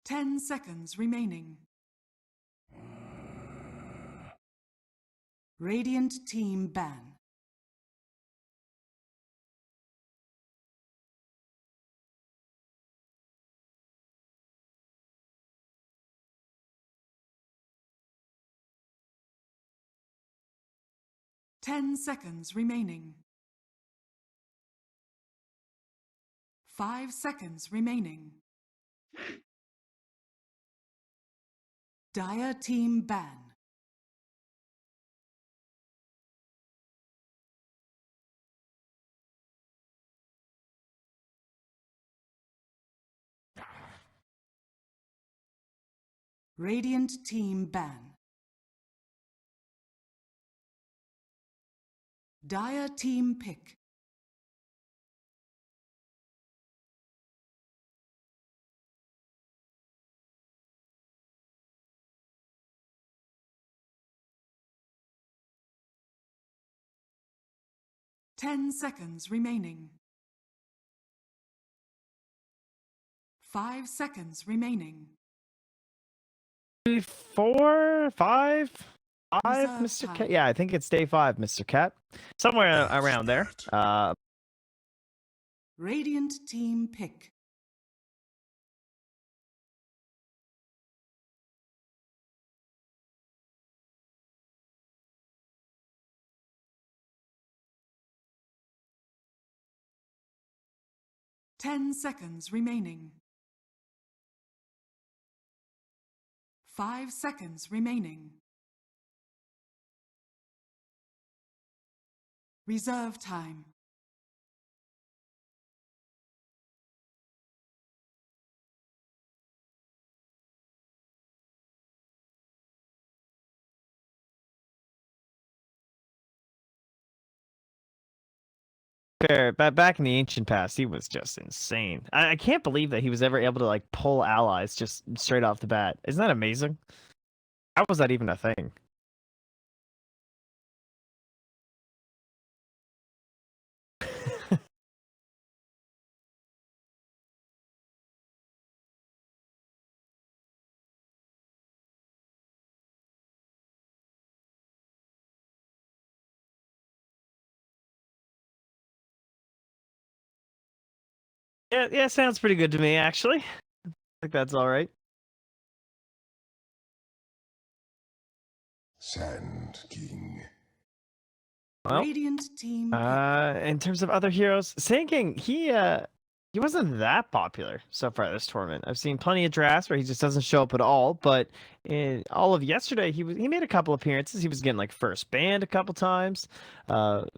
10 seconds remaining. Radiant team ban. Ten seconds remaining. 5 seconds remaining. Dire team ban. Radiant team ban. Dire team pick. Ten seconds remaining. 5 seconds remaining. 4, 5, Reserve Mr. time. Cat. Yeah, I think it's day 5, Mr. Cat. Somewhere around there. Radiant team pick. Ten seconds remaining. 5 seconds remaining. Reserve time. Fair, back in the ancient past, he was just insane. I can't believe that he was ever able to like pull allies just straight off the bat. Isn't that amazing? How was that even a thing? Yeah, sounds pretty good to me, actually. I think that's all right. Sand King. Well, Radiant team pick. in terms of other heroes, Sand King, he wasn't that popular so far this tournament. I've seen plenty of drafts where he just doesn't show up at all, but in all of yesterday, he made a couple appearances. He was getting like first banned a couple times,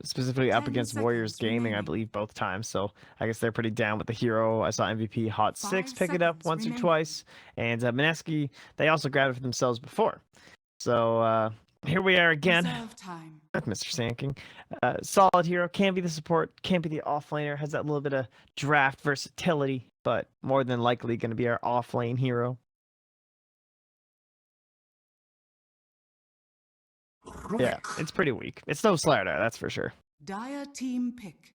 specifically up 10 against Warriors seconds Gaming, I remaining. believe both times. So I guess they're pretty down with the hero. I saw MVP Hot 6 5 pick it up seconds once or remaining. twice, and Mineski, they also grabbed it for themselves before. So here we are again. Reserve time. Mr. Sand King. Solid hero, can be the support, can be the offlaner, has that little bit of draft versatility, but more than likely going to be our offlane hero. Yeah, it's pretty weak. It's no Slardar, that's for sure. Dire team pick.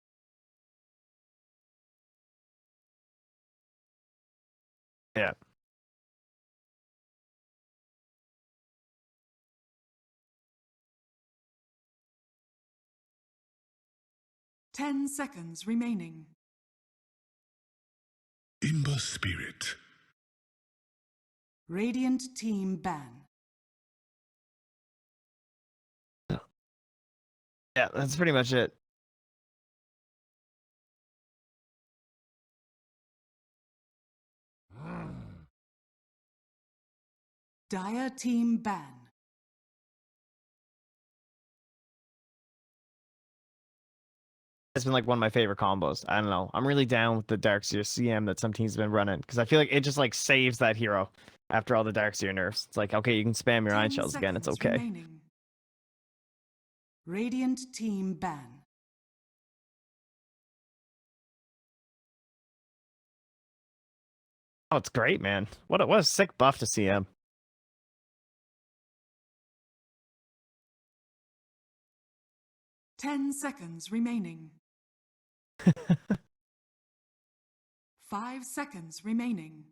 Yeah. Ten seconds remaining. Imba Spirit. Radiant team ban. Yeah, that's pretty much it. Dire team ban. It's been like one of my favorite combos. I don't know. I'm really down with the Darkseer CM that some teams have been running because I feel like it just like saves that hero after all the Darkseer nerfs. It's like, okay, you can spam your Iron 10 Shells again. It's seconds okay. remaining. Radiant team ban. Oh, it's great, man. What a sick buff to CM. 10 seconds remaining. 5 seconds remaining.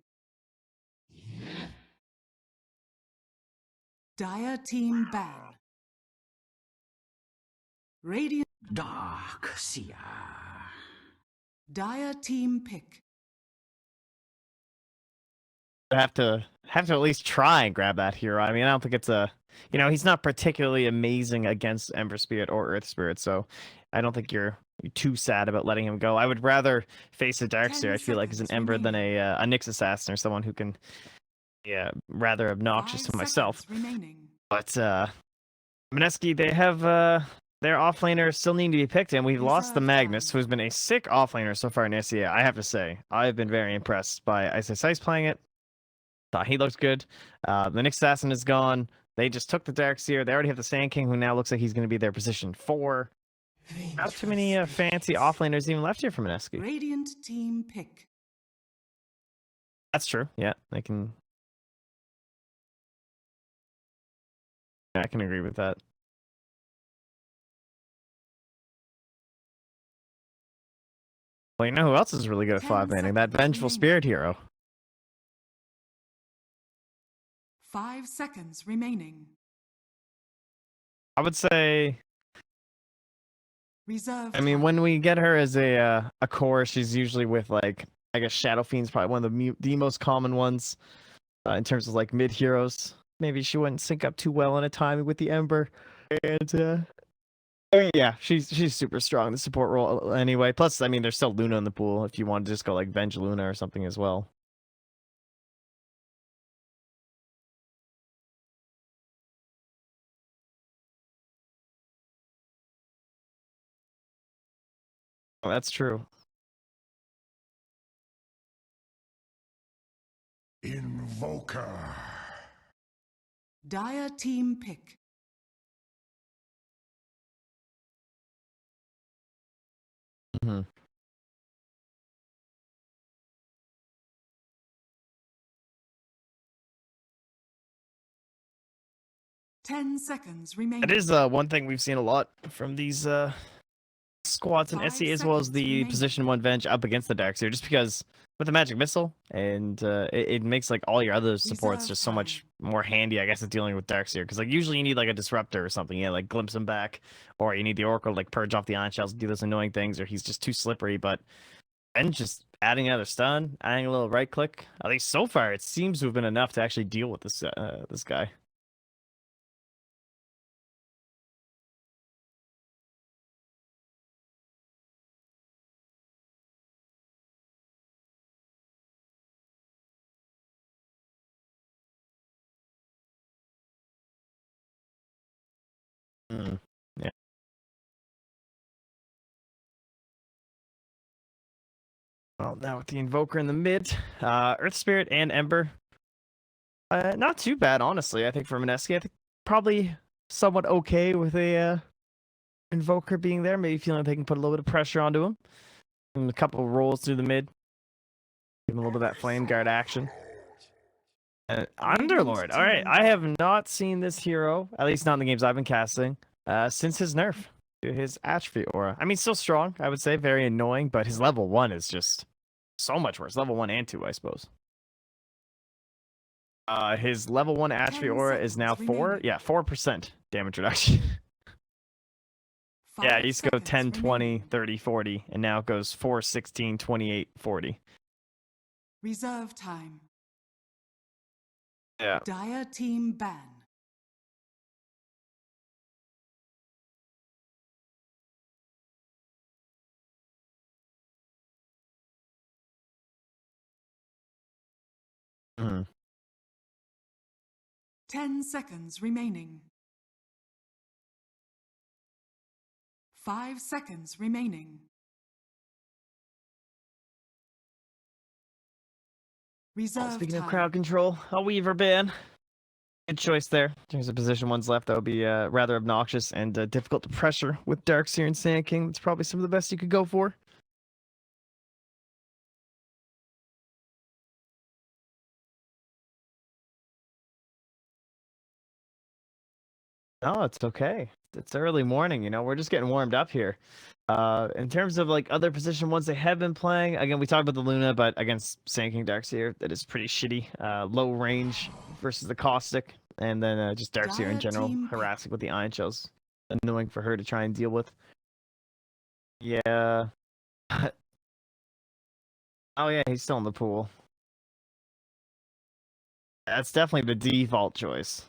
Dire team ban. Radiant. Dark Seer. Dire team pick. Have to at least try and grab that hero. I mean, I don't think it's a, he's not particularly amazing against Ember Spirit or Earth Spirit, so I don't think you're too sad about letting him go. I would rather face a Darkseer. I feel like as an Ember than a Nyx Assassin or someone who can, rather obnoxious 5 to myself. seconds remaining. But Mineski, they have their offlaner still need to be picked, and we've lost the Reserve Magnus, time. who's been a sick offlaner so far in SEA. I have to say, I've been very impressed by Ice playing it. Thought he looks good. The Nyx Assassin is gone. They just took the Darkseer. They already have the Sand King, who now looks like he's going to be their position 4. Not too many fancy offlaners even left here from Mineski. Radiant team pick. That's true. Yeah, I can agree with that. Well, you know who else is really good at 10 5-manning? That seconds Vengeful remaining. Spirit hero. 5 seconds remaining. I would say, Reserve I mean, time. when we get her as a core, she's usually with, like, I guess Shadow Fiend's probably one of the most common ones in terms of, like, mid heroes. Maybe she wouldn't sync up too well in a timing with the Ember. And, I mean, yeah, she's super strong in the support role anyway. Plus, I mean, there's still Luna in the pool if you want to just go, like, Venge Luna or something as well. Oh, that's true. Invoker. Dire team pick. Mhm. Ten seconds remaining. It is one thing we've seen a lot from these squads in 5 SE, as well as seconds the remaining. position 1 Venge up against the Darkseer, just because with the Magic Missile, and it makes like all your other supports Reserve just so much time. more handy, I guess, at dealing with Darkseer. Because like usually you need like a Disruptor or something, yeah, like glimpse him back, or you need the Oracle to, like purge off the Ion Shells and do those annoying things, or he's just too slippery. But and just adding another stun, adding a little right click, at least so far it seems to have been enough to actually deal with this guy. Mm. Yeah. Well, now with the Invoker in the mid, Earth Spirit and Ember, not too bad, honestly. I think for Mineski, I think probably somewhat okay with a Invoker being there. Maybe feeling like they can put a little bit of pressure onto him. And a couple of rolls through the mid. Give him a little bit of that Flame Guard action. Underlord. All right, I have not seen this hero, at least not in the games I've been casting, since his nerf to his Atrophy Aura. I mean, still strong, I would say. Very annoying, but his level 1 is just so much worse. Level 1 and 2, I suppose. His level 1 Atrophy 10 Aura is now seconds 4. remaining. Yeah, 4% damage reduction. Yeah, it 5 used to go seconds 10, 20, remaining. 30, 40, and now it goes 4, 16, 28, 40. Reserve time. Yeah. Dire team ban. Mhm. 10 seconds remaining. 5 seconds remaining. Reserve Speaking time. of crowd control, a Weaver ban. Good choice there. There's a position 1's left that would be rather obnoxious and difficult to pressure with Darkseer and Sand King. That's probably some of the best you could go for. No, it's okay. It's early morning, we're just getting warmed up here. In terms of like other position 1s they have been playing, again, we talked about the Luna, but against Sand King Darkseer, that is pretty shitty. Low range versus the Caustic. and then just Darkseer in Dire general team pick. harassing with the Iron Shells. Annoying for her to try and deal with. Yeah. Oh yeah, he's still in the pool. That's definitely the default choice.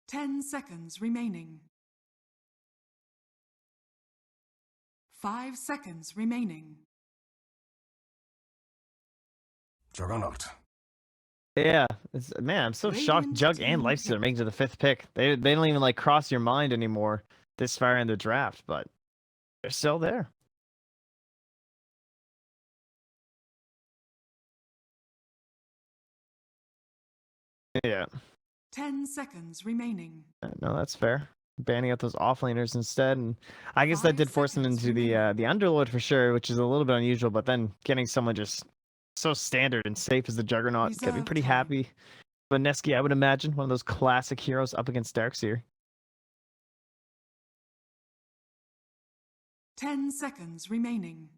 10 seconds remaining. 5 seconds remaining. Juggernaut. Yeah, man, I'm so shocked. Radiant Jug and team Lifesteal are pick. making to the 5th pick. They don't even like cross your mind anymore this far in the draft, but they're still there. Yeah, 10 seconds remaining. no, that's fair. Banning out those offlaners instead, and I guess that 5 did force them seconds into remaining. the Underlord for sure, which is a little bit unusual. But then getting someone just so standard and safe as the Juggernaut get me Reserve pretty time. happy. Mineski, I would imagine, one of those classic heroes up against Darkseer. 10 seconds remaining.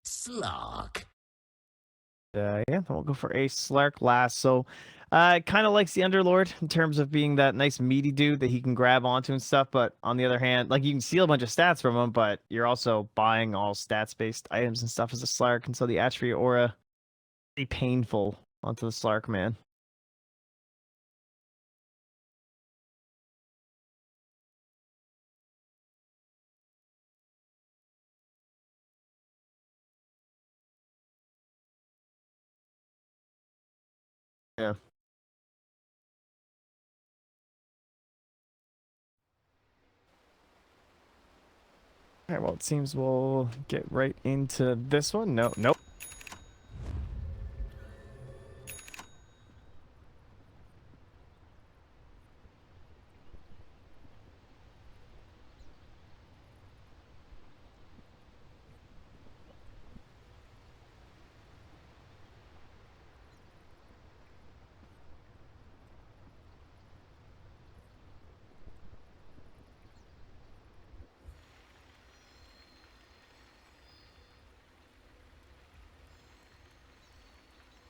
Slug. Yeah, then we'll go for a Slark last. So, kind of likes the Underlord in terms of being that nice meaty dude that he can grab onto and stuff. But on the other hand, like you can steal a bunch of stats from him, but you're also buying all stats-based items and stuff as a Slark, and so the attribute aura pretty painful onto the Slark man. Yeah. All right. Well, it seems we'll get right into this one. No, nope.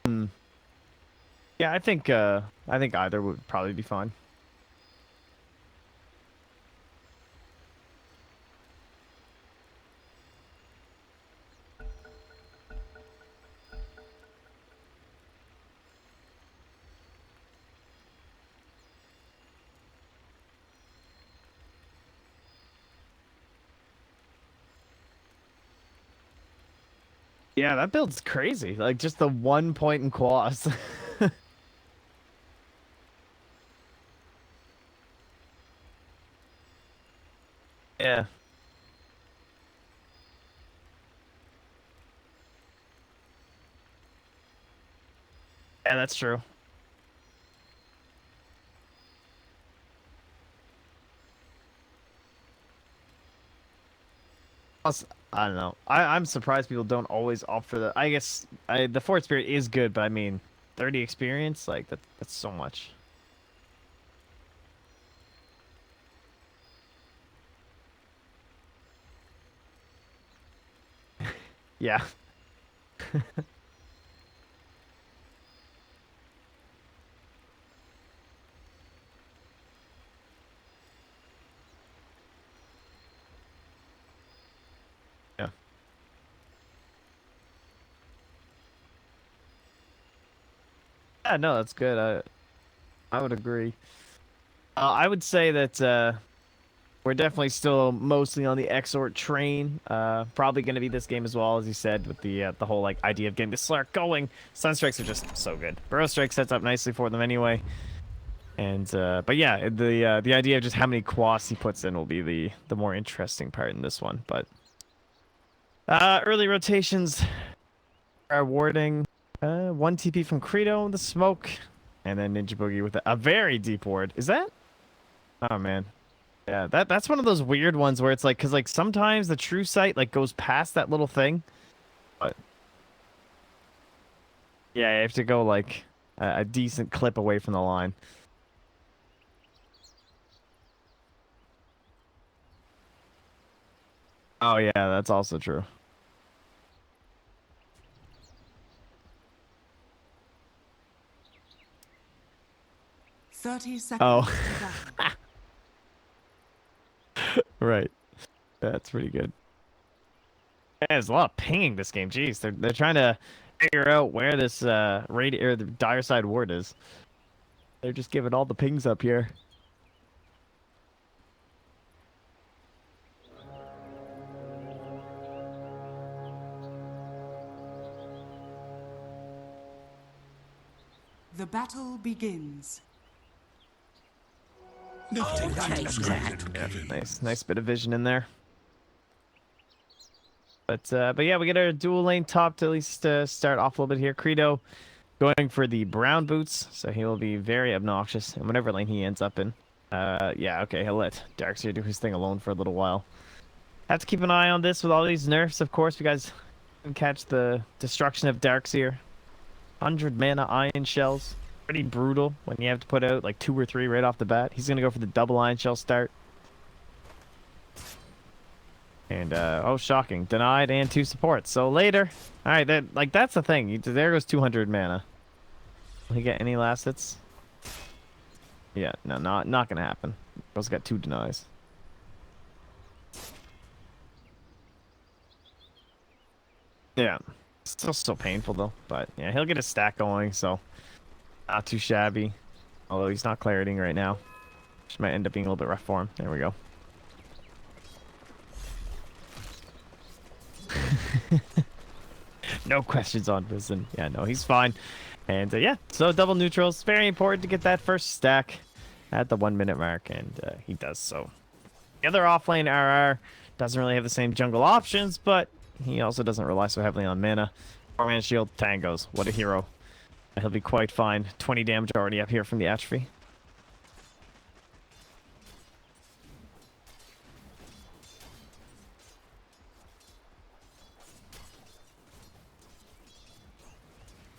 Hmm. Yeah, I think either would probably be fine. Yeah, that build's crazy. Like just the 1 point in quas. Yeah. Yeah, that's true. Plus, I don't know. I'm surprised people don't always opt for the. I guess the Fort Spirit is good, but I mean, 30 experience, like that's so much. Yeah. Yeah. Yeah, no, that's good. I would agree. I would say that we're definitely still mostly on the Exort train. Probably going to be this game as well, as you said, with the whole like idea of getting the Slark going. Sunstrikes are just so good. Burrow Strike sets up nicely for them anyway. And but yeah, the idea of just how many quas he puts in will be the more interesting part in this one. But early rotations are awarding 1 TP from Credo in the smoke, and then Ninja Boogie with a very deep ward. Is that? Oh man, yeah, that's one of those weird ones where it's like, cause like sometimes the true sight like goes past that little thing, but yeah, you have to go like a decent clip away from the line. Oh yeah, that's also true. 30 seconds. Oh. to battle. Right. That's pretty good. Yeah, there's a lot of pinging this game. Jeez, they're trying to figure out where this or the dire side ward is. They're just giving all the pings up here. The battle begins. Nothing take that. Yeah, nice bit of vision in there. But yeah, we get our dual lane top to at least start off a little bit here. Credo going for the brown boots, so he will be very obnoxious in whatever lane he ends up in. Yeah, okay, he'll let Darkseer do his thing alone for a little while. Have to keep an eye on this with all these nerfs, of course. You guys can catch the destruction of Darkseer. 100 mana iron shells. Pretty brutal when you have to put out like 2 or 3 right off the bat. He's gonna go for the double iron shell start. And oh, shocking, denied and 2 supports. So later, all right, that's the thing. There goes 200 mana. Will he get any last hits? Yeah, no, not gonna happen. Girl's got 2 denies. Yeah, still painful though. But yeah, he'll get a stack going, so not too shabby. Although he's not claritying right now, which might end up being a little bit rough for him. There we go. No questions on Risen. Yeah, no, he's fine. And yeah, so double neutrals. Very important to get that first stack at the 1 minute mark, and he does so. The other offlane RR doesn't really have the same jungle options, but he also doesn't rely so heavily on mana. 4-man shield, tangos. What a hero. He'll be quite fine. 20 damage already up here from the atrophy.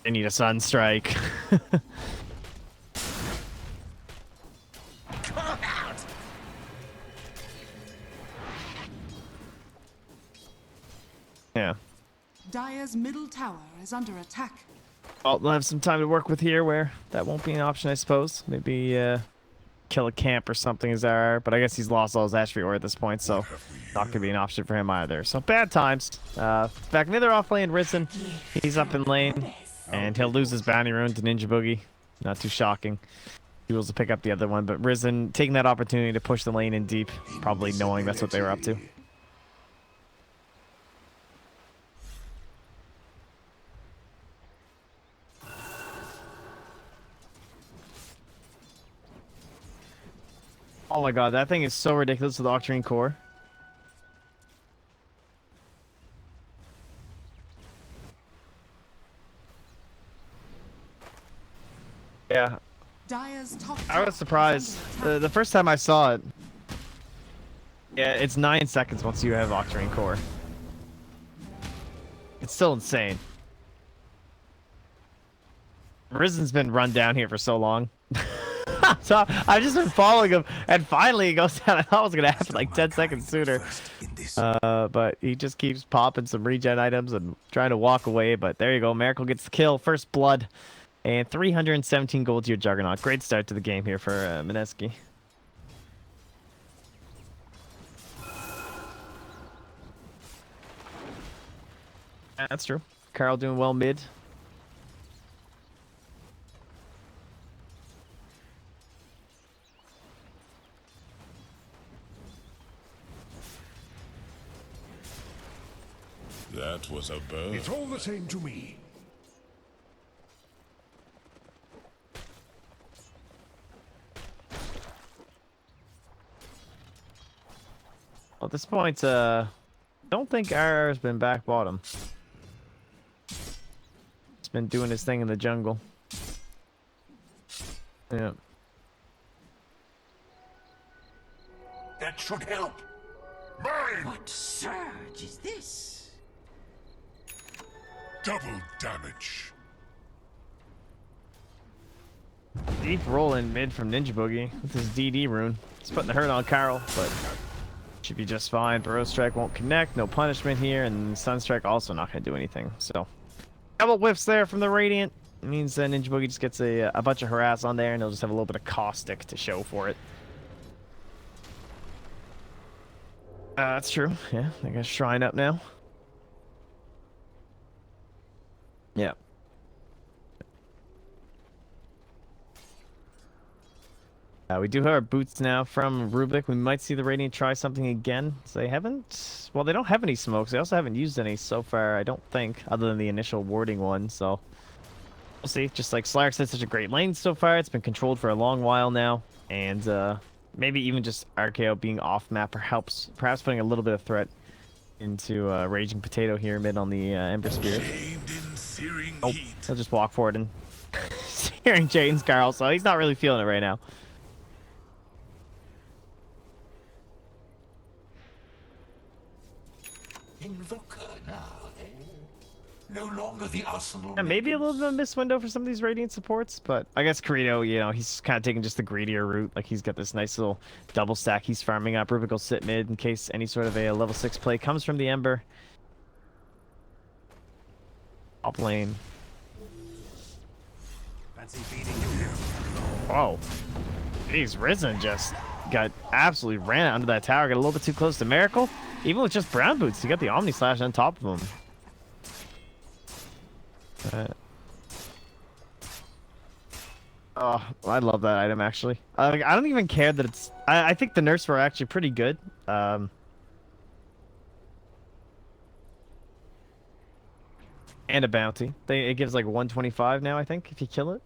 They need a Sunstrike. Yeah. Dire's middle tower is under attack. Well, we'll have some time to work with here where that won't be an option, I suppose. Maybe kill a camp or something is there, but I guess he's lost all his atrophy ore at this point, so not going to be an option for him either. So bad times. Back in the other offlane, Risen. He's up in lane, and he'll lose his bounty rune to Ninja Boogie. Not too shocking. He was to pick up the other one, but Risen taking that opportunity to push the lane in deep, probably knowing that's what they were up to. Oh my god, that thing is so ridiculous with the Octarine Core. Yeah, Dire's top I tower was is surprised. under attack. The first time I saw it, yeah, it's 9 seconds once you have Octarine Core. It's still insane. Risen's been run down here for so long. So I've just been following him, and finally he goes down. I thought it was going to happen like 10 seconds sooner. But he just keeps popping some regen items and trying to walk away. But there you go. Miracle gets the kill. First blood. And 317 gold to your Juggernaut. Great start to the game here for Mineski. That's true. Carl doing well mid. That was a bird. It's all the same to me. Well, at this point, don't think RR's been back bottom. It's been doing his thing in the jungle. Yeah. That should help. Mine! What surge is this? Double damage. Deep roll in mid from Ninja Boogie with his DD rune. He's putting the hurt on Carl, but should be just fine. Burrow Strike won't connect, no punishment here, and Sunstrike also not going to do anything. So, couple whiffs there from the Radiant. It means Ninja Boogie just gets a bunch of harass on there, and he'll just have a little bit of caustic to show for it. That's true. Yeah, I got Shrine up now. Yeah. We do have our boots now from Rubik. We might see the Radiant try something again. So they haven't... Well, they don't have any smokes. They also haven't used any so far, I don't think, other than the initial warding one, so... We'll see. Just like Slark said, such a great lane so far. It's been controlled for a long while now. And maybe even just RKO being off-map perhaps putting a little bit of threat into Raging Potato here mid on the Ember Spirit. Oh, he'll just walk forward and... Searing Jaden's Carl, so he's not really feeling it right now. Invoker now, eh? No longer the arsenal. Yeah, maybe a little bit of a missed window for some of these Radiant supports, but I guess Carito, you know, he's kind of taking just the greedier route. Like, he's got this nice little double stack he's farming up. Rubik will sit mid in case any sort of a level 6 play comes from the Ember. Top lane. Fancy feeding you. Whoa. Jeez, Risen just got absolutely ran out under that tower. Got a little bit too close to Miracle. Even with just brown boots, he got the Omni Slash on top of him. Oh, I love that item, actually. I don't even care that it's... I think the nerfs were actually pretty good. And a bounty. It gives like 125 now, I think, if you kill it.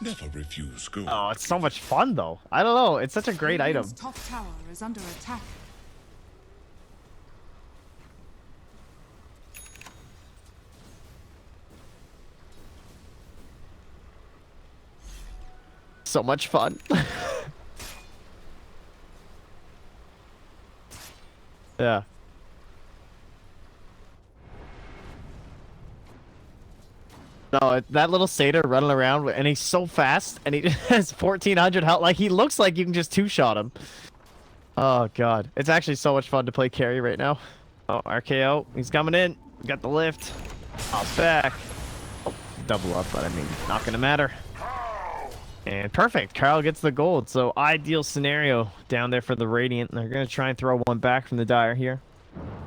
Never refuse gold. Oh, it's so much fun, though. I don't know. It's such a great item. Radiant's top tower is under attack. So much fun. Yeah. No, that little satyr running around, and he's so fast, and he has 1,400 health. Like, he looks like you can just two-shot him. Oh, God. It's actually so much fun to play carry right now. Oh, RKO. He's coming in. Got the lift. Hops back. Oh, double up, but I mean, not going to matter. And perfect. Carl gets the gold. So, ideal scenario down there for the Radiant. They're going to try and throw one back from the Dire here.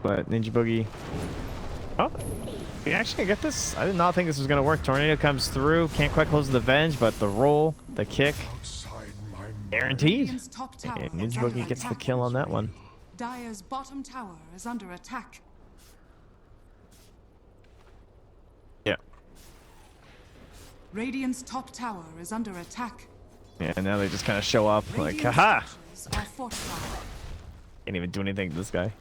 But Ninja Boogie... Oh. We actually get this? I did not think this was going to work. Tornado comes through. Can't quite close the Venge, but the roll, the kick, guaranteed. Radiant's top tower And is Ninja under Boogie gets the attack. kill on that one. Dire's bottom tower is under attack. Yeah. Radiant's top tower is under attack. Yeah, and now they just kind of show up like, Radiant's haha! structures are fortified. Can't even do anything to this guy.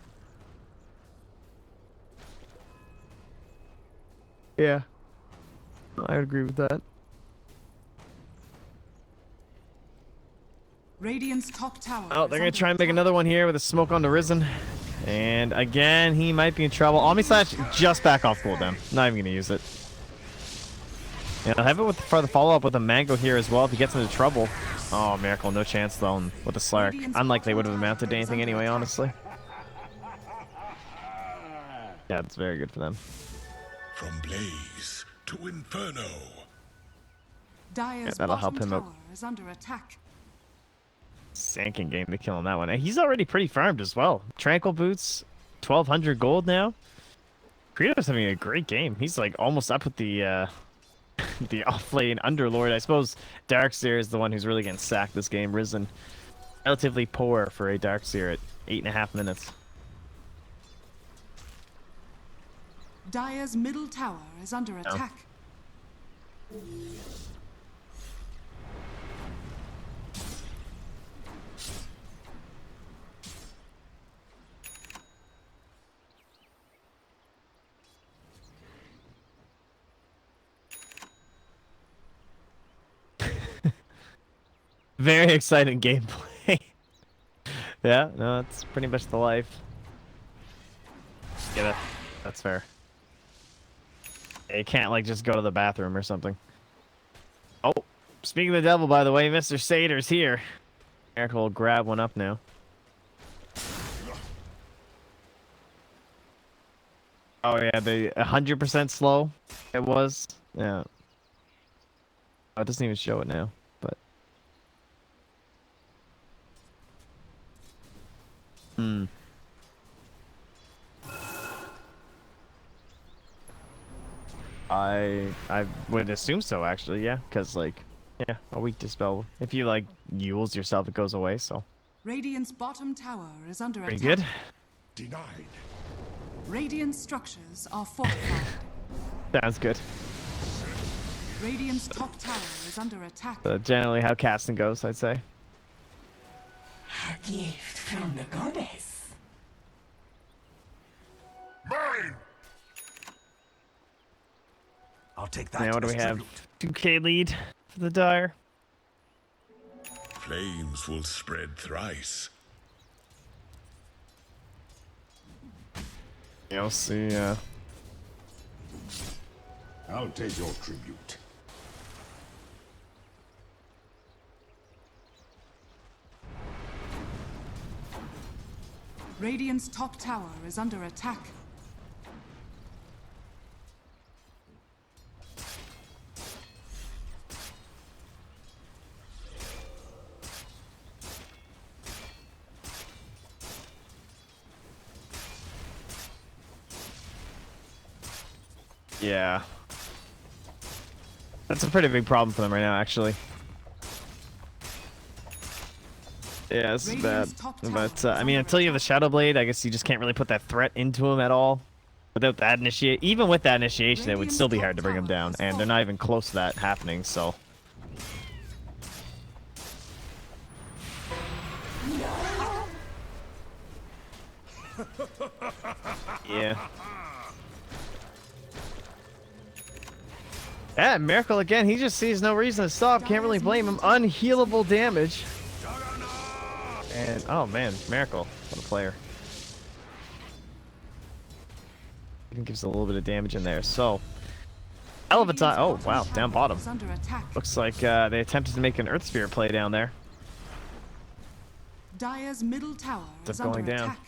Yeah. I would agree with that. Radiant's top tower. Oh, they're going to try and make another one here with a smoke on the Risen. And again, he might be in trouble. Omni Slash just back off cooldown. Not even going to use it. Yeah, I'll have it for the follow-up with a Mango here as well if he gets into trouble. Oh, Miracle, no chance though with the Slark. Unlikely would have amounted to anything anyway, honestly. Yeah, it's very good for them. From blaze to inferno. Dire's that'll help bottom him out. tower is under attack. Sankin game to kill on that one. And he's already pretty farmed as well. Tranquil Boots, 1,200 gold now. Creato's having a great game. He's like almost up with the the off-lane Underlord. I suppose Darkseer is the one who's really getting sacked this game. Risen, relatively poor for a Darkseer at 8.5 minutes. Dire's middle tower is under attack. Very exciting gameplay. Yeah, no, that's pretty much the life. Yeah, that's fair. You can't, like, just go to the bathroom or something. Oh, speaking of the devil, by the way, Mr. Sater's here. Eric will grab one up now. Oh yeah, the 100% slow. It was. Yeah. Oh, it doesn't even show it now, but. Hmm. I would assume so actually, yeah, because like, yeah, a weak dispel. If you like Yules yourself, it goes away. So Radiant's bottom tower is under pretty attack. good. Denied. Radiant structures are fortified. Sounds good. Radiant's top tower is under attack. Generally how casting goes, I'd say. A gift from the goddess. Mine! I'll take that Now what do as we have? tribute. 2K lead for the Dire. Flames will spread thrice. You'll see. I'll take your tribute. Radiant's top tower is under attack. Yeah. That's a pretty big problem for them right now, actually. Yeah, this is bad. Radiant's top tower But, is I mean, under until you have the attack. Shadow Blade, I guess you just can't really put that threat into him at all. Without that initiate, even with that initiation, it would still be hard to bring him down, and they're not even close to that happening, so. Yeah. Yeah, Miracle again. He just sees no reason to stop. Can't really blame him. Unhealable damage. And oh man, Miracle, what a player. Even gives a little bit of damage in there. So, hell of a time. Oh wow, down bottom. Is under attack. Looks like they attempted to make an Earth Sphere play down there. Dire's middle tower It's is under going down. attack.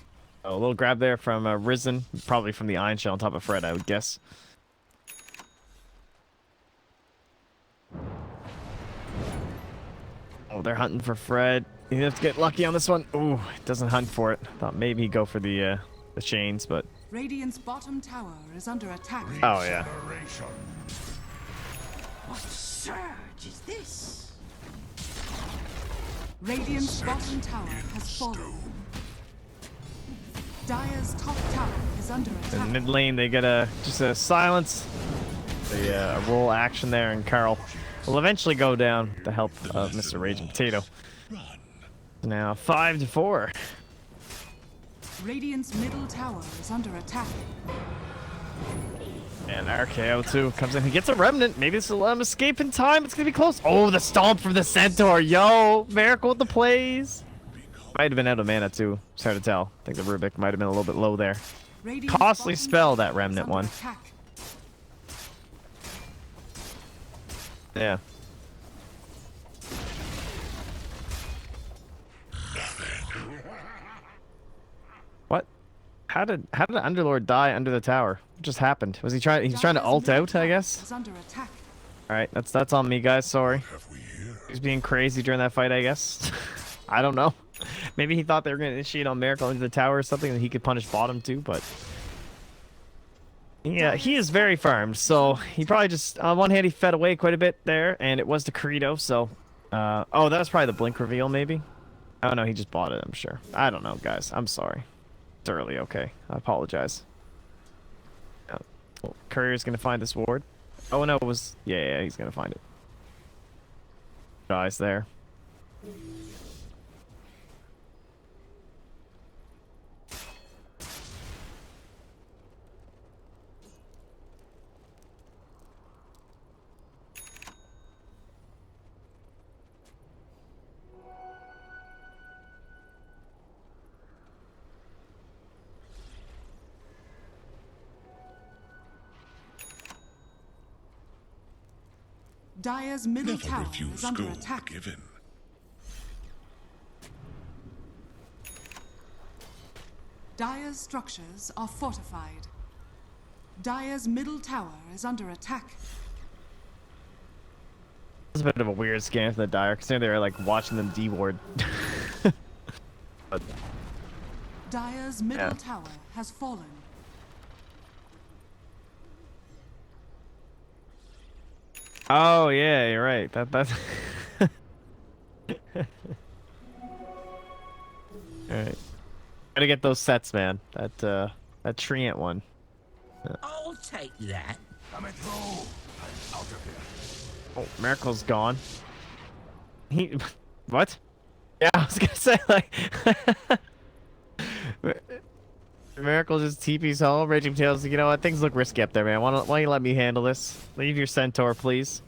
Oh, a little grab there from Risen, probably from the Iron Shell on top of Fred, I would guess. Oh, they're hunting for Fred. You have to get lucky on this one. Ooh, doesn't hunt for it. Thought maybe he'd go for the chains, but Radiant's bottom tower is under attack. oh yeah. Regeneration. What surge is this? Radiant's bottom tower has fallen. Dire's top tower is under In attack. mid lane, they get just a silence, a roll action there, and Carl will eventually go down with the help of Mr. Raging Potato. Run. Now 5-4. Radiant's middle tower is under attack. And RKO too comes in. He gets a remnant. Maybe this will let him escape in time. It's gonna be close. Oh, the stomp from the Centaur. Yo, Miracle with the plays. Might have been out of mana too. It's hard to tell. I think the Rubik might have been a little bit low there. Radiant's Costly bottom spell, tower that remnant is under one. attack. Yeah. What? How did Underlord die under the tower? What just happened? Was he trying? He's trying to Dire's ult middle out, I tower guess. is under attack. All right, that's on me, guys. Sorry. Have we here? He's being crazy during that fight, I guess. I don't know. Maybe he thought they were going to initiate on Miracle into the tower or something, and he could punish bottom too, but... Yeah, he is very farmed, so he probably just... On one hand, he fed away quite a bit there, and it was the Credo, so... oh, that was probably the Blink reveal, maybe? Oh, no, he just bought it, I'm sure. I don't know, guys. I'm sorry. It's early, okay. I apologize. Well, Courier's going to find this ward. Oh, no, it was... Yeah, he's going to find it. Guys there. Dire's middle Never tower refuse is under gold attack. given. Dire's structures are fortified. Dire's middle tower is under attack. It's a bit of a weird scan for the Dire, because they were like watching them D-ward. But Dire's middle tower has fallen. oh yeah, you're right. That's all right. Gotta get those sets, man. That Treant one. I'll take that. Coming through. I'm out of here. Oh, Miracle's gone. He what? Yeah, I was gonna say like Miracle just TP's home. Raging Tails, you know what? Things look risky up there, man. Why don't you let me handle this? Leave your Centaur, please.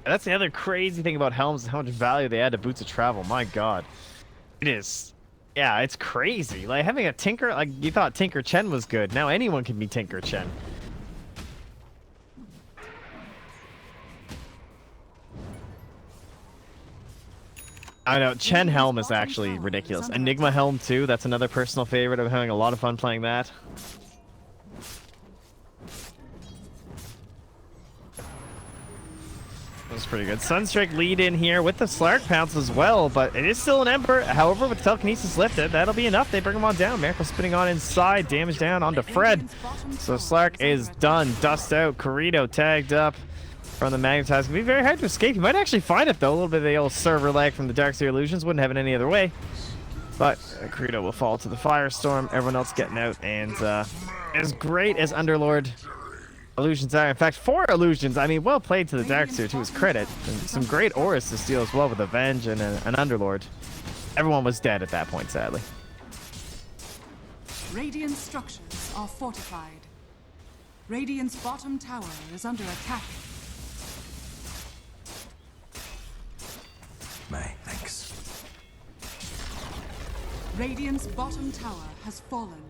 And that's the other crazy thing about helms and how much value they add to boots of travel. My god. It is. Yeah, it's crazy. Like having a Tinker, like you thought Tinker Chen was good. Now anyone can be Tinker Chen. I know, Chen Helm is actually ridiculous. Enigma Helm too, that's another personal favorite. I'm having a lot of fun playing that. That was pretty good. Sunstrike lead in here with the Slark Pounce as well, but it is still an Ember. However, with Telekinesis lifted, that'll be enough. They bring him on down. Miracle spinning on inside, damage down onto Fred. So Slark is done. Dust out. Corrido tagged up from the Magnetize. Can be very hard to escape. You might actually find it though. A little bit of the old server lag from the Darkseer Illusions. Wouldn't have it any other way. But Corrido will fall to the Firestorm. Everyone else getting out. And as great as Underlord Illusions are, in fact, 4 Illusions. I mean, well played to the Darkseer to his credit. And some great auras to steal as well with Avenge and an Underlord. Everyone was dead at that point, sadly. Radiant structures are fortified. Radiant's bottom tower is under attack. May, thanks. Radiant's bottom tower has fallen.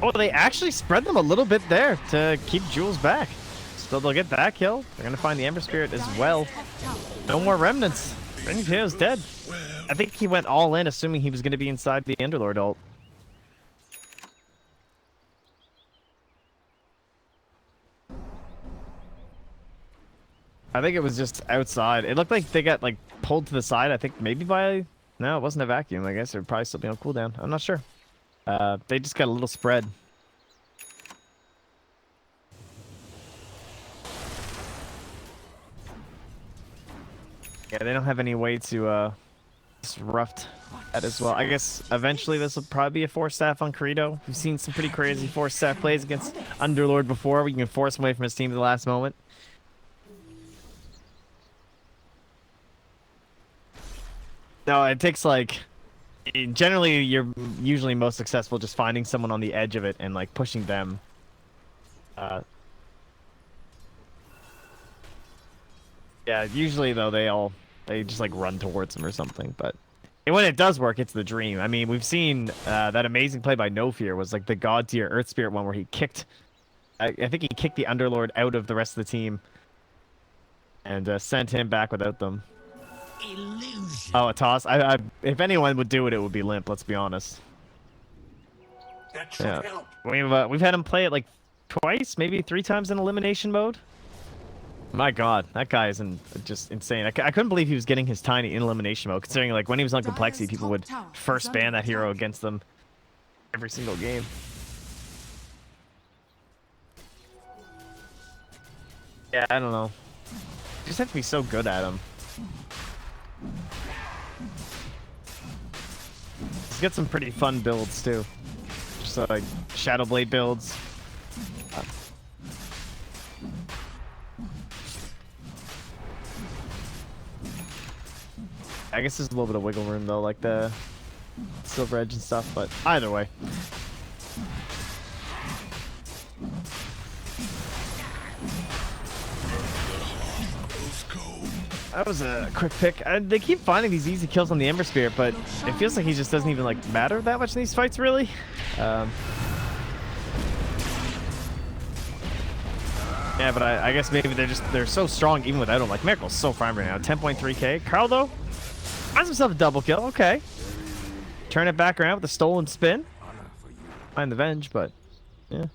Oh, they actually spread them a little bit there to keep Jules back. Still, they'll get that kill. They're going to find the Ember Spirit as well. No more remnants. Renegade dead. I think he went all in, assuming he was going to be inside the Underlord ult. I think it was just outside. It looked like they got like pulled to the side. I think maybe by... No, it wasn't a vacuum. I guess it would probably still be on cooldown. I'm not sure. They just got a little spread. Yeah, they don't have any way to disrupt that as well. I guess eventually this will probably be a force staff on Corrido. We've seen some pretty crazy force staff plays against Underlord before, where you can force him away from his team at the last moment. No, it takes like... Generally, you're usually most successful just finding someone on the edge of it and like pushing them. Yeah, usually though they just like run towards them or something. But when it does work, it's the dream. I mean, we've seen that amazing play by No Fear was like the God tier Earth Spirit one where he kicked. I think he kicked the Underlord out of the rest of the team and sent him back without them. Illusion. Oh, a toss. If anyone would do it, it would be Limp. Let's be honest. That should Yeah, help. we've had him play it like twice, maybe 3 times in elimination mode. My God, that guy is just insane. I couldn't believe he was getting his tiny in elimination mode, considering like when he was on complexity, people would first ban that hero against them every single game. Yeah, I don't know. You just have to be so good at him. He's got some pretty fun builds too. Just like Shadow Blade builds. I guess there's a little bit of wiggle room though, like the Silver Edge and stuff, but either way. That was a quick pick. They keep finding these easy kills on the Ember Spirit, but it feels like he just doesn't even like matter that much in these fights, really. Yeah, but I guess maybe they're so strong even without him. Like Miracle's so fine right now. 10.3k. Carl though, Finds himself a double kill. Okay. Turn it back around with a stolen spin. Find the Venge, but yeah.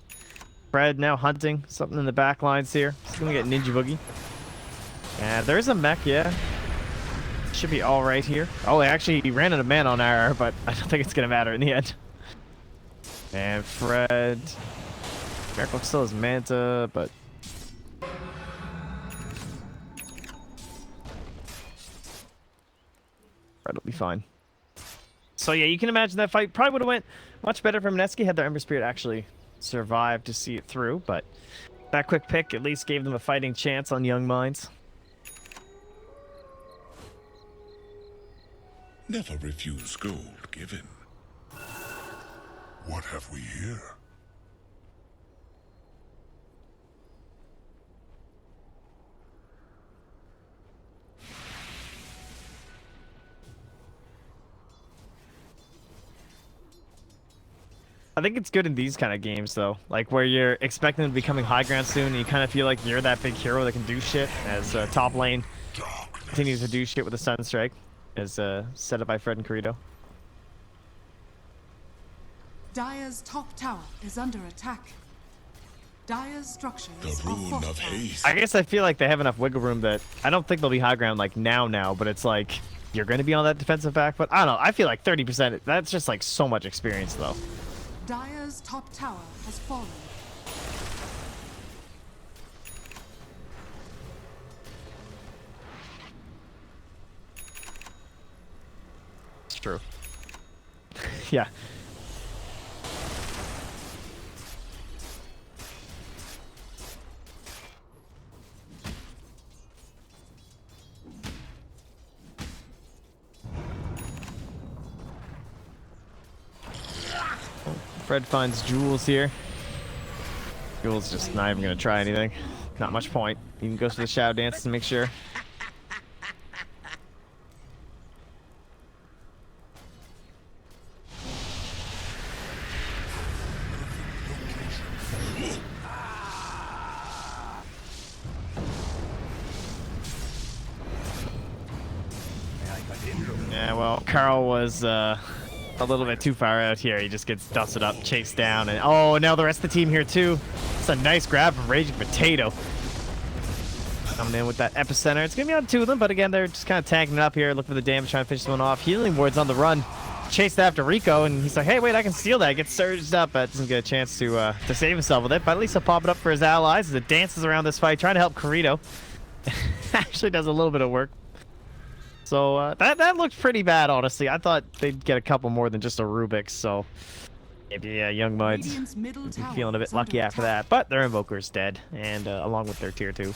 Fred now hunting something in the back lines here. He's gonna get Ninja Boogie. Yeah, there's a mech, yeah. Should be all right here. Oh, actually, he ran out of mana on RR, but I don't think it's gonna matter in the end. And Fred. Miracle still has Manta, but Fred will be fine. So yeah, you can imagine that fight probably would have went much better for Mineski had their Ember Spirit actually survived to see it through, but that quick pick at least gave them a fighting chance on YoungMinds. Never refuse gold given. What have we here? I think it's good in these kind of games, though. Like, where you're expecting them to be coming high ground soon, and you kind of feel like you're that big hero that can do shit, as top lane continues to do shit with the Sunstrike, as set up by Fred and Corito. Dire's top tower is under attack. Dire's structures The are rune of fortified. haste. I guess I feel like they have enough wiggle room that I don't think they'll be high ground, like, now, but it's like, you're going to be on that defensive back, but I don't know. I feel like 30%, that's just, like, so much experience, though. Dire's top tower has fallen. It's true. Yeah. Fred finds Jules here. Jules just not even gonna try anything. Not much point. He goes for the shadow dance to make sure. Yeah, well, Carl was a little bit too far out here. He just gets dusted up, chased down, and oh, now the rest of the team here too. It's a nice grab from Raging Potato. Coming in with that epicenter. It's gonna be on two of them, but again, they're just kind of tanking it up here, looking for the damage, trying to finish this one off. Healing Ward's on the run, chased after Rico, and he's like, "Hey, wait, I can steal that." Gets surged up, but doesn't get a chance to save himself with it. But at least he'll pop it up for his allies as it dances around this fight, trying to help Corito. Actually, does a little bit of work. So that looked pretty bad, honestly. I thought they'd get a couple more than just a Rubik's, so maybe YoungMinds Radiant's middle tower feeling a bit is under lucky after attack. that. But their Invoker's dead, and along with their tier 2.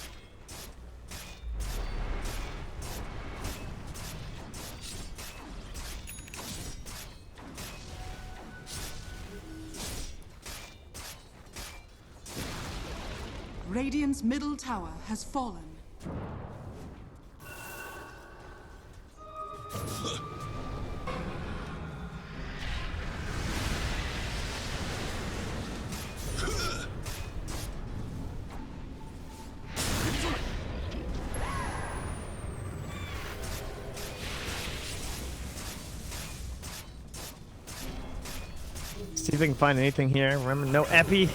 Radiant's middle tower has fallen. See if they can find anything here. Remember, no epi.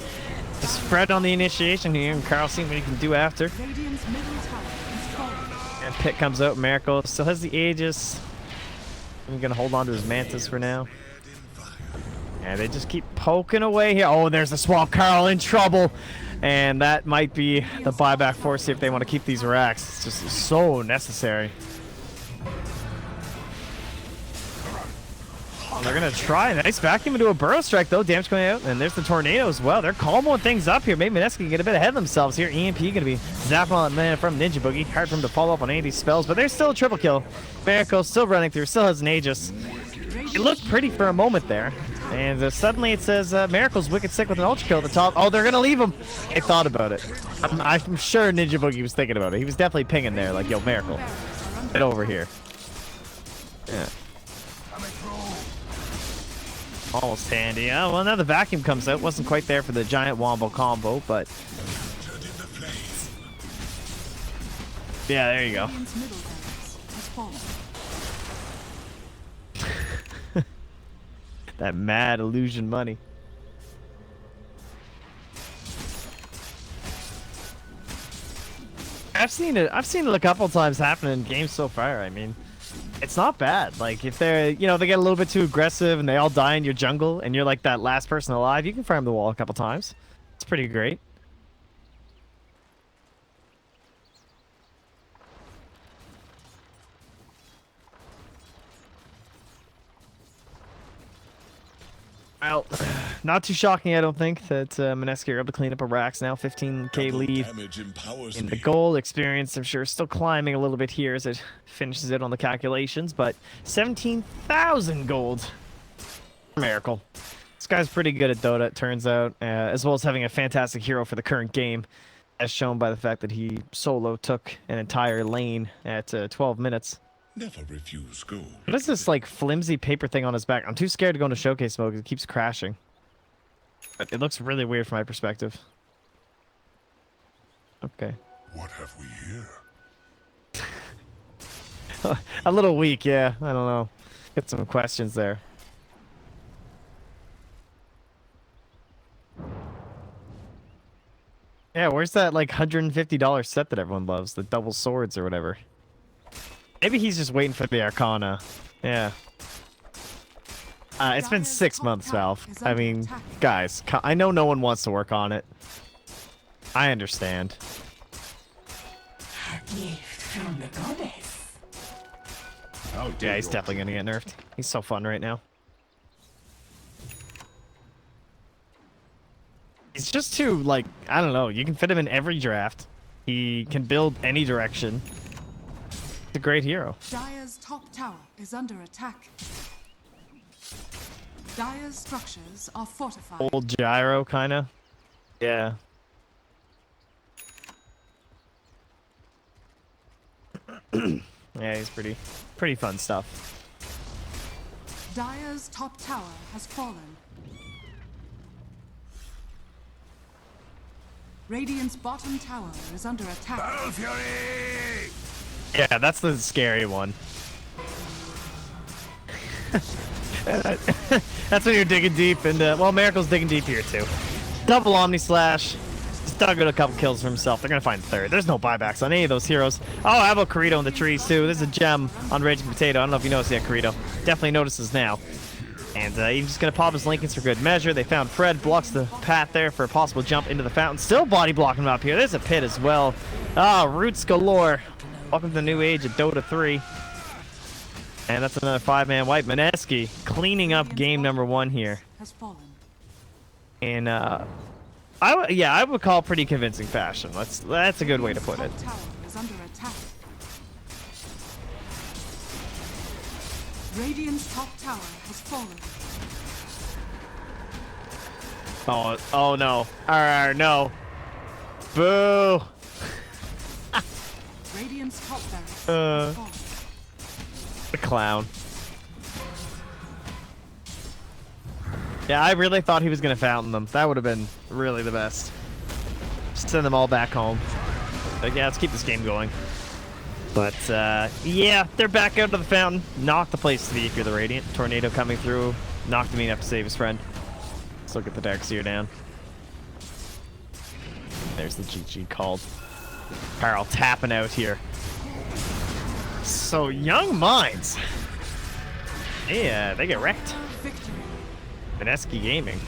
Just Fred on the initiation here, and Carl seeing what he can do after. Radiant's middle tower has fallen. And Pit comes out, Miracle still has the Aegis. I'm gonna hold on to his Mantis for now. And they just keep poking away here. Oh, there's the Swamp Carl in trouble. And that might be the buyback force if they want to keep these racks. It's just so necessary. Oh, they're gonna try. Nice vacuum into a Burrow Strike though. Damage going out. And there's the Tornado as well. They're comboing things up here. Maybe Mineski can get a bit ahead of themselves here. EMP gonna be zapping on that man from Ninja Boogie. Hard for him to follow up on any of these spells, but there's still a triple kill. Miracle still running through. Still has an Aegis. It looked pretty for a moment there. And suddenly it says Miracle's wicked sick with an ultra kill at the top. Oh, they're gonna leave him. They thought about it. I'm sure Ninja Boogie was thinking about it. He was definitely pinging there, like, yo, Miracle, get over here. Yeah. Almost handy. Oh, well, now the vacuum comes out. Wasn't quite there for the giant wombo combo, but yeah, there you go. Radiant's middle barracks has fallen. That mad illusion money. I've seen it a couple times happen in games so far. I mean, it's not bad. Like if they're, they get a little bit too aggressive and they all die in your jungle and you're like that last person alive, you can farm the wall a couple times. It's pretty great. Well, not too shocking, I don't think, that Mineski are able to clean up a Rax now. 15k lead in the goal. Experience, I'm sure, still climbing a little bit here as it finishes it on the calculations, but 17,000 gold. Miracle. This guy's pretty good at Dota, it turns out, as well as having a fantastic hero for the current game, as shown by the fact that he solo took an entire lane at 12 minutes. Never refuse gold. What is this, like, flimsy paper thing on his back? I'm too scared to go into showcase mode because it keeps crashing. But it looks really weird from my perspective. Okay. What have we here? A little weak, yeah. I don't know. Get some questions there. Yeah, where's that, like, $150 set that everyone loves? The double swords or whatever. Maybe he's just waiting for the Arcana. Yeah. It's been 6 months, Valve. I mean, guys, I know no one wants to work on it. I understand. A gift from the goddess. Yeah, he's definitely gonna get nerfed. He's so fun right now. He's just too, like, I don't know. You can fit him in every draft. He can build any direction. A great hero. Dire's top tower is under attack. Dire's structures are fortified. Old gyro, kind of. Yeah. Yeah, he's pretty fun stuff. Dire's top tower has fallen. Radiant's bottom tower is under attack. Battle Fury! Yeah, that's the scary one. That's when you're digging deep, and well, Miracle's digging deep here too. Double Omni Slash. Just dug out a couple kills for himself. They're gonna find third. There's no buybacks on any of those heroes. Oh, how about Corito in the trees too? There's a gem on Raging Potato. I don't know if you noticed yet, Corito. Definitely notices now. And he's just gonna pop his Lincolns for good measure. They found Fred, blocks the path there for a possible jump into the fountain. Still body blocking him up here. There's a pit as well. Ah, roots galore. Welcome to the new age of Dota 3. And that's another 5-man wipe. Mineski cleaning up game number 1 here. Has fallen. In I would call pretty convincing fashion. That's a good way to put it. Top tower is under attack. Radiant's top tower has fallen. Oh no. No. Boo. Radiant's top barracks has fallen. The clown. Yeah, I really thought he was gonna fountain them. That would have been really the best. Just send them all back home. But yeah, let's keep this game going. But yeah, they're back out to the fountain. Not the place to be if you're the Radiant. Tornado coming through. Knocked him up to save his friend. Let's look at the Darkseer down. There's the GG called. Carl tapping out here. So YoungMinds. Yeah, they get wrecked. Victory. Mineski Gaming.